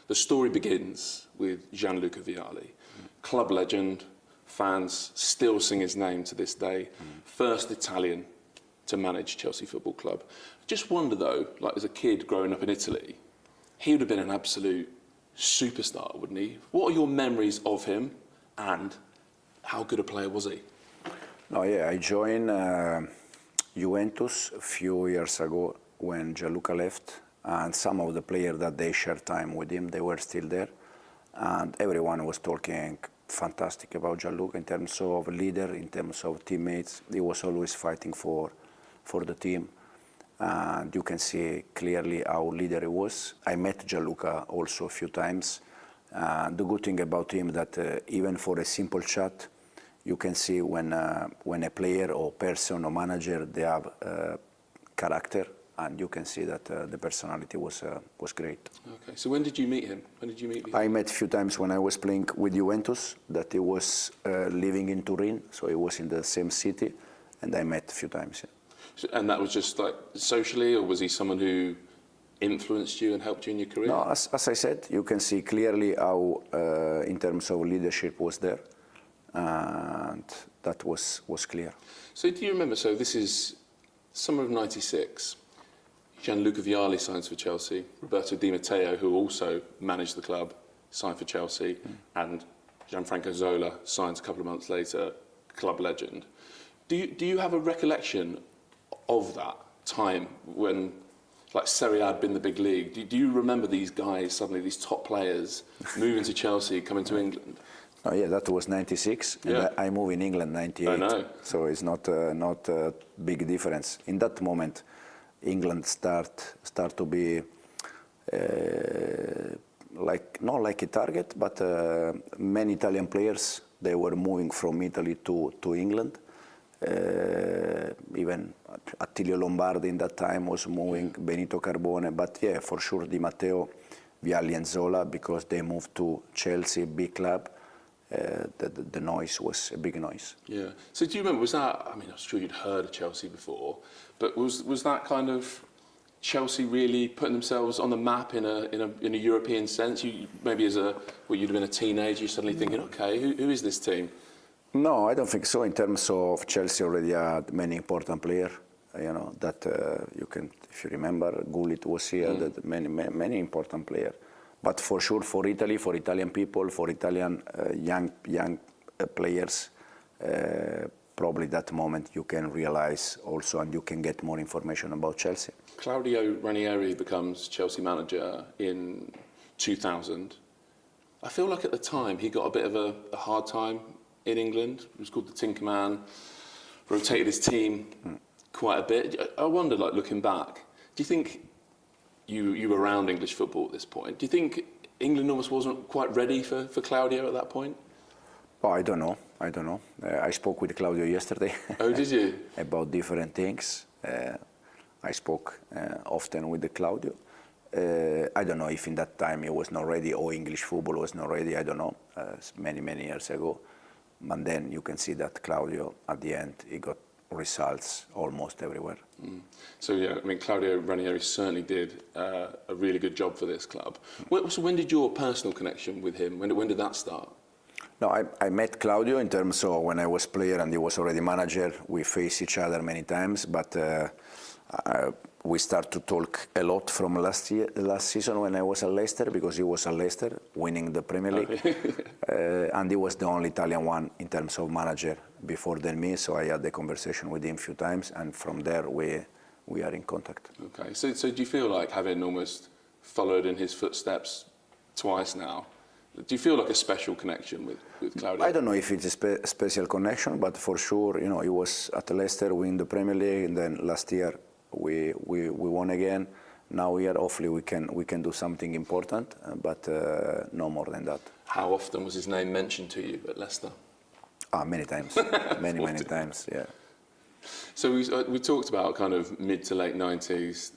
The story begins with Gianluca Vialli, club legend, fans still sing his name to this day, first Italian to manage Chelsea Football Club. Just wonder though, like as a kid growing up in Italy, he would have been an absolute superstar, wouldn't he? What are your memories of him and how good a player was he? No, yeah, I joined Juventus a few years ago when Gianluca left, and some of the players that they shared time with him, they were still there, and everyone was talking fantastic about Gianluca in terms of leader, in terms of teammates. He was always fighting for the team, and you can see clearly how leader he was. I met Gianluca also a few times. The good thing about him that even for a simple chat, you can see when a player or person or manager, they have character, and you can see that the personality was great. Okay, so when did you meet him? When did you meet him? I met a few times when I was playing with Juventus, that he was living in Turin, so he was in the same city, and I met a few times. Yeah. So, and that was just like socially, or was he someone who influenced you and helped you in your career? No, as I said, you can see clearly how, in terms of leadership, was there, and that was clear. So do you remember, so this is summer of '96, Gianluca Vialli signs for Chelsea, Roberto Di Matteo, who also managed the club, signed for Chelsea, and Gianfranco Zola signs a couple of months later, club legend. Do you have a recollection of that time when, like, Serie A had been the big league? Do you remember these guys, suddenly these top players, moving to Chelsea, coming to England? Oh yeah, that was '96, and Yeah. I moved in England '98. I know. So it's not a big difference. In that moment, England start to be not like a target, but many Italian players, they were moving from Italy to England. Even Attilio Lombardi in that time was moving, Benito Carbone, but yeah, for sure Di Matteo, Vialli and Zola, because they moved to Chelsea, big club. The noise was a big noise. Yeah. So do you remember, was that, I mean, I'm sure you'd heard of Chelsea before, but was that kind of Chelsea really putting themselves on the map in a European sense? You maybe as you'd have been a teenager, you're suddenly thinking, okay, who is this team? No, I don't think so. In terms of Chelsea, already had many important players. You know that you can, if you remember, Gullit was here. That many important players. But for sure, for Italy, for Italian people, for Italian young players, probably that moment you can realize also, and you can get more information about Chelsea. Claudio Ranieri becomes Chelsea manager in 2000. I feel like at the time he got a bit of a hard time in England. He was called the Tinker Man, rotated his team quite a bit. I wonder, like looking back, do you think you were around English football at this point? Do you think England almost wasn't quite ready for Claudio at that point? Oh, I don't know. I spoke with Claudio yesterday. Oh, did you? About different things. I spoke often with Claudio. I don't know if in that time he was not ready or English football was not ready. I don't know. Many years ago. But then you can see that Claudio, at the end, he got results almost everywhere. So yeah, I mean, Claudio Ranieri certainly did a really good job for this club. So when did your personal connection with him, when did that start? No, I met Claudio in terms of when I was player and he was already manager. We faced each other many times, but we start to talk a lot from last season when I was at Leicester, because he was at Leicester winning the Premier League. And he was the only Italian one in terms of manager before than me, so I had the conversation with him a few times, and from there we are in contact. Okay, so do you feel like, having almost followed in his footsteps twice now, do you feel like a special connection with Claudio? I don't know if it's a special connection, but for sure, you know, he was at Leicester winning the Premier League, and then last year we won again. Now here, hopefully we can do something important, but no more than that. How often was his name mentioned to you at Leicester? Many times, many times, yeah. So we talked about kind of mid to late 90s.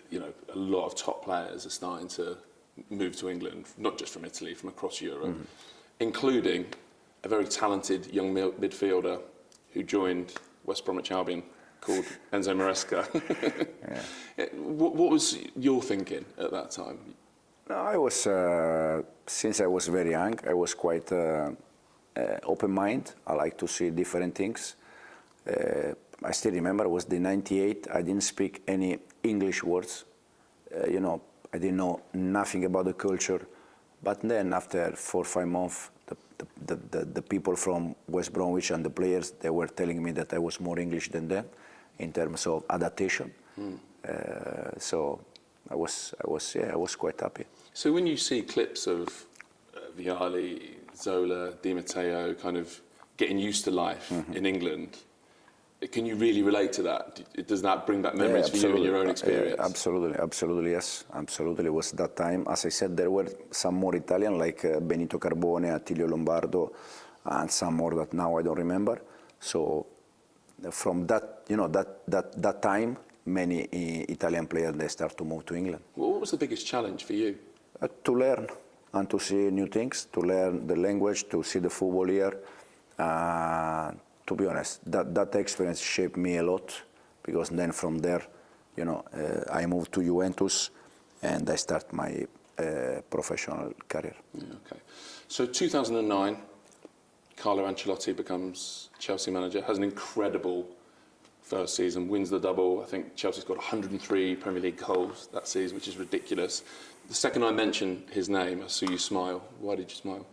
You know, a lot of top players are starting to move to England, not just from Italy, from across Europe, including a very talented young midfielder who joined West Bromwich Albion, called Enzo Maresca. Yeah. What was your thinking at that time? No, I was, since I was very young, I was quite open-minded. I like to see different things. I still remember it was the 98. I didn't speak any English words. I didn't know nothing about the culture. But then after 4 or 5 months, the people from West Bromwich and the players, they were telling me that I was more English than them in terms of adaptation. So I was quite happy. So when you see clips of Vialli, Zola, Di Matteo kind of getting used to life in England, can you really relate to that? Does that bring back memories for you in your own experience? Absolutely, yes. Absolutely, it was that time. As I said, there were some more Italian, like Benito Carbone, Attilio Lombardo, and some more that now I don't remember. So from that, that time, many Italian players, they start to move to England. What was the biggest challenge for you? To learn and to see new things, to learn the language, to see the football here. To be honest, that experience shaped me a lot, because then from there, I moved to Juventus and I start my professional career. Yeah, okay. So 2009, Carlo Ancelotti becomes Chelsea manager, has an incredible first season, wins the double. I think Chelsea's got 103 Premier League goals that season, which is ridiculous. The second I mentioned his name, I saw you smile. Why did you smile?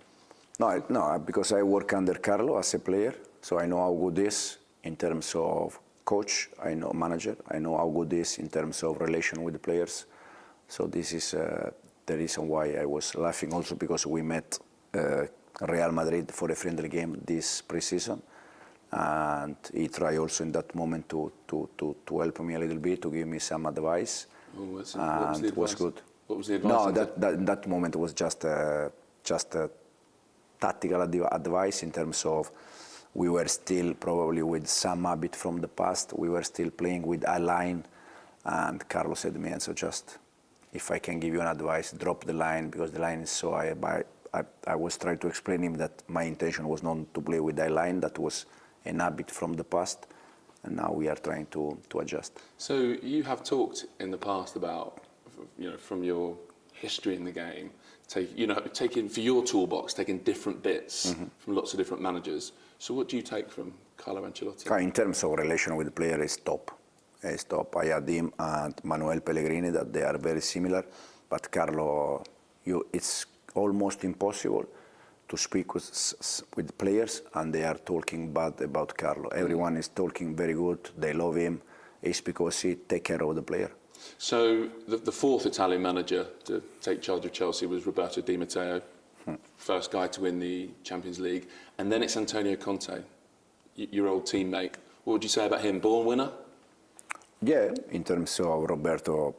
No, because I work under Carlo as a player, so I know how good he is in terms of coach, I know manager, I know how good he is in terms of relation with the players. So this is the reason why I was laughing, also because we met Real Madrid for a friendly game this pre-season, and he tried also in that moment to help me a little bit, to give me some advice. And it was good. What was the advice? No, that moment was just a tactical advice in terms of we were still probably with some habit from the past. We were still playing with a line, and Carlos said to me, Enzo, just if I can give you an advice, drop the line, because the line is so high. I was trying to explain him that my intention was not to play with that line. That was an habit from the past, and now we are trying to adjust. So you have talked in the past about, from your history in the game, taking for your toolbox, taking different bits from lots of different managers. So what do you take from Carlo Ancelotti? In terms of relation with the player, it's top. It's top. I had him and Manuel Pellegrini, that they are very similar, but Carlo, it's almost impossible to speak with players and they are talking bad about Carlo. Everyone is talking very good. They love him. It's because he take care of the player. So the fourth Italian manager to take charge of Chelsea was Roberto Di Matteo, first guy to win the Champions League, and then it's Antonio Conte, your old teammate. What would you say about him? Born winner? Yeah, in terms of Roberto,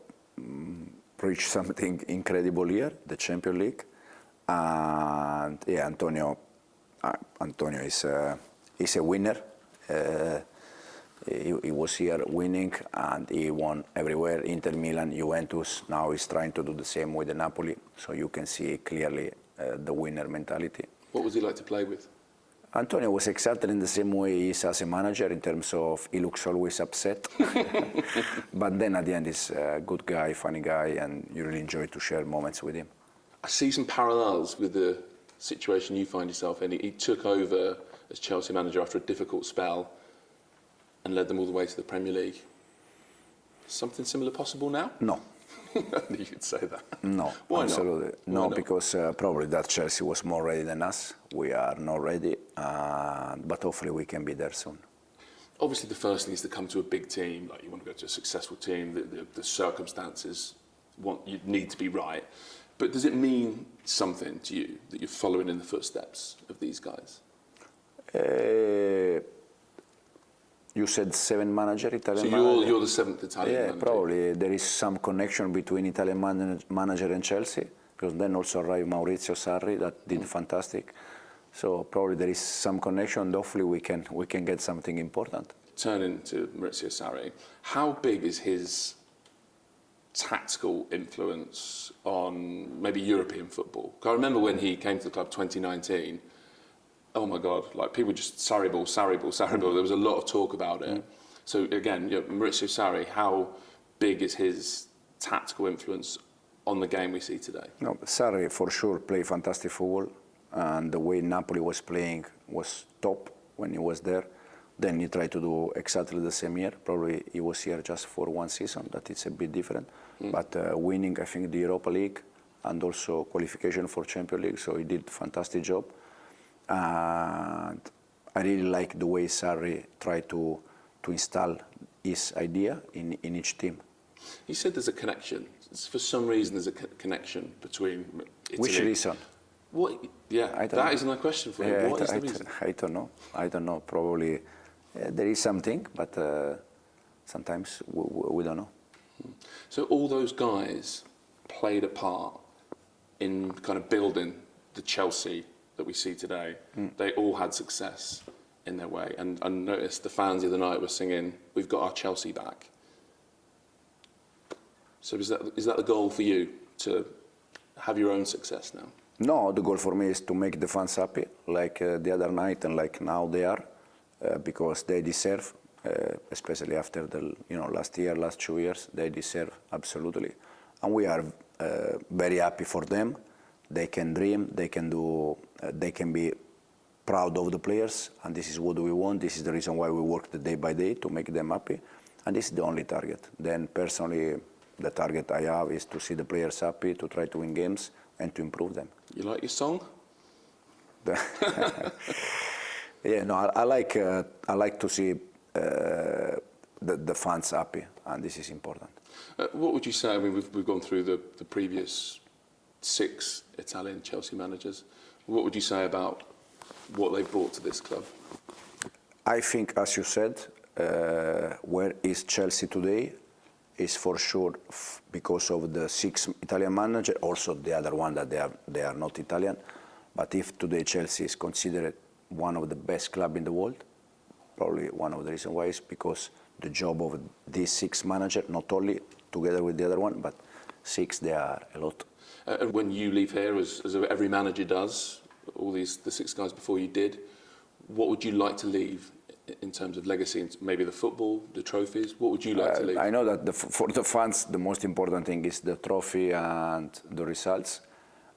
reached something incredible here, the Champions League, and yeah, Antonio is a winner. He was here winning, and he won everywhere. Inter Milan, Juventus. Now he's trying to do the same with the Napoli. So you can see clearly the winner mentality. What was he like to play with? Antonio was exactly in the same way he is as a manager, in terms of he looks always upset. But then at the end he's a good guy, funny guy, and you really enjoy to share moments with him. I see some parallels with the situation you find yourself in. He took over as Chelsea manager after a difficult spell and led them all the way to the Premier League. Something similar possible now? No. You could say that. No, Why absolutely. Not? No, Why not? because probably that Chelsea was more ready than us. We are not ready, but hopefully we can be there soon. Obviously, the first thing is to come to a big team. Like, you want to go to a successful team. The circumstances you need to be right. But does it mean something to you that you're following in the footsteps of these guys? You said 7 manager, Italian So manager? you're the 7th Italian Yeah, manager. probably there is some connection between Italian manager and Chelsea, because then also arrived Maurizio Sarri that did fantastic. So probably there is some connection, and hopefully we can get something important. Turning to Maurizio Sarri, how big is his tactical influence on maybe European football? 'Cause I remember when he came to the club 2019, oh my God, like people just Sarri ball. There was a lot of talk about it. So again, Maurizio Sarri, how big is his tactical influence on the game we see today? No, Sarri for sure played fantastic football, and the way Napoli was playing was top when he was there. Then he tried to do exactly the same year. Probably he was here just for one season, that it's a bit different. But winning, I think, the Europa League and also qualification for Champions League, so he did a fantastic job. And I really like the way Sarri tried to install his idea in each team. You said there's a connection. For some reason, there's a connection between Italy. Which reason? What? Yeah, that is my question for you. What is the reason? I don't know. I don't know. Probably there is something, but sometimes we don't know. So all those guys played a part in kind of building the Chelsea that we see today. They all had success in their way. And I noticed the fans the other night were singing, "We've got our Chelsea back." So is that the goal for you, to have your own success now? No, the goal for me is to make the fans happy, like the other night and like now they are, because they deserve, especially after the last year, last 2 years, they deserve absolutely, and we are very happy for them. They can dream, they can do, they can be proud of the players, and this is what we want. This is the reason why we work the day by day to make them happy, and this is the only target. Then personally, the target I have is to see the players happy, to try to win games and to improve them. You like your song? Yeah, no, I like to see the fans happy, and this is important. What would you say? I mean, we've gone through the previous 6 Italian Chelsea managers. What would you say about what they brought to this club? I think, as you said, where is Chelsea today is for sure because of the 6 Italian managers, also the other one that they are not Italian. But if today Chelsea is considered one of the best clubs in the world, probably one of the reasons why is because the job of these 6 managers, not only together with the other one, but 6, they are a lot. And when you leave here, as every manager does, the 6 guys before you did, what would you like to leave in terms of legacy, maybe the football, the trophies? What would you like to leave? I know that for the fans, the most important thing is the trophy and the results.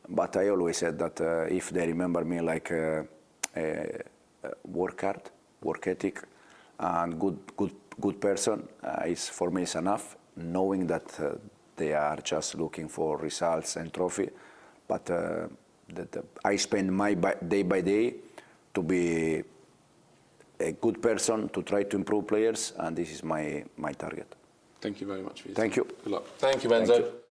But I always said that if they remember me like work hard, work ethic, and good person, for me is enough. Knowing that they are just looking for results and trophy, but I spend my day by day to be a good person, to try to improve players, and this is my target. Thank you very much for your Thank time. you. Good luck. Thank you, Enzo. Thank you.